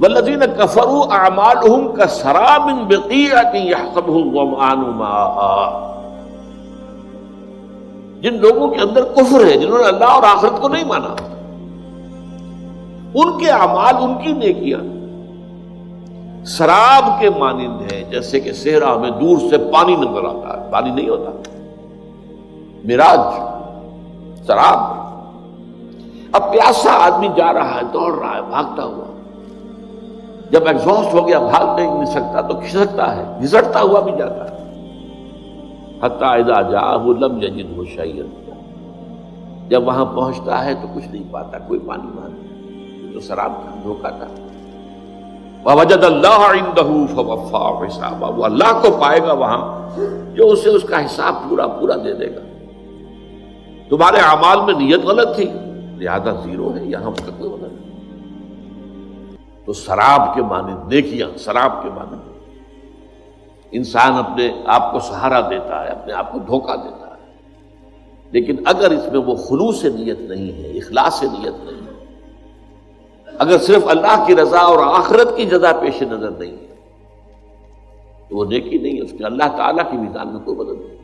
والذین کفروا اعمالهم کسراب بقیعۃ یحسبہ الظمآن ماء، جن لوگوں کے اندر کفر ہے، جنہوں نے اللہ اور آخرت کو نہیں مانا، ان کے اعمال، ان کی نیکیاں سراب کے مانند ہے، جیسے کہ صحرا میں دور سے پانی نظر آتا ہے، پانی نہیں ہوتا، مراج، سراب۔ اب پیاسا آدمی جا رہا ہے، دوڑ رہا ہے، بھاگتا ہوا، جب ایگزاسٹ ہو گیا، بھاگ نہیں سکتا تو کھسکتا ہے، گھسٹتا ہوا بھی جاتا ہے، حتی اذا جاءہ لم یجدہ شیئا، جب وہاں پہنچتا ہے تو کچھ نہیں پاتا، کوئی پانی وہاں نہیں، تو سراب کا دھوکہ تھا۔ وَوَجَدَ اللَّهَ عِندَهُ فَوَفَّاهُ حِسَابَهُ، وہ اللہ کو پائے گا وہاں جو اسے اس کا حساب پورا دے دے گا۔ تمہارے اعمال میں نیت غلط تھی لہذا زیرو ہے، یہاں پر کوئی غلط نہیں۔ تو سراب کے مانند نیکیاں، سراب کے مانند انسان اپنے آپ کو سہارا دیتا ہے، اپنے آپ کو دھوکہ دیتا ہے، لیکن اگر اس میں وہ خلوص نیت نہیں ہے، اخلاص نیت نہیں ہے، اگر صرف اللہ کی رضا اور آخرت کی جزا پیش نظر نہیں ہے تو وہ نیکی نہیں ہے، اس کے اللہ تعالیٰ کی میزان میں کوئی بدل نہیں۔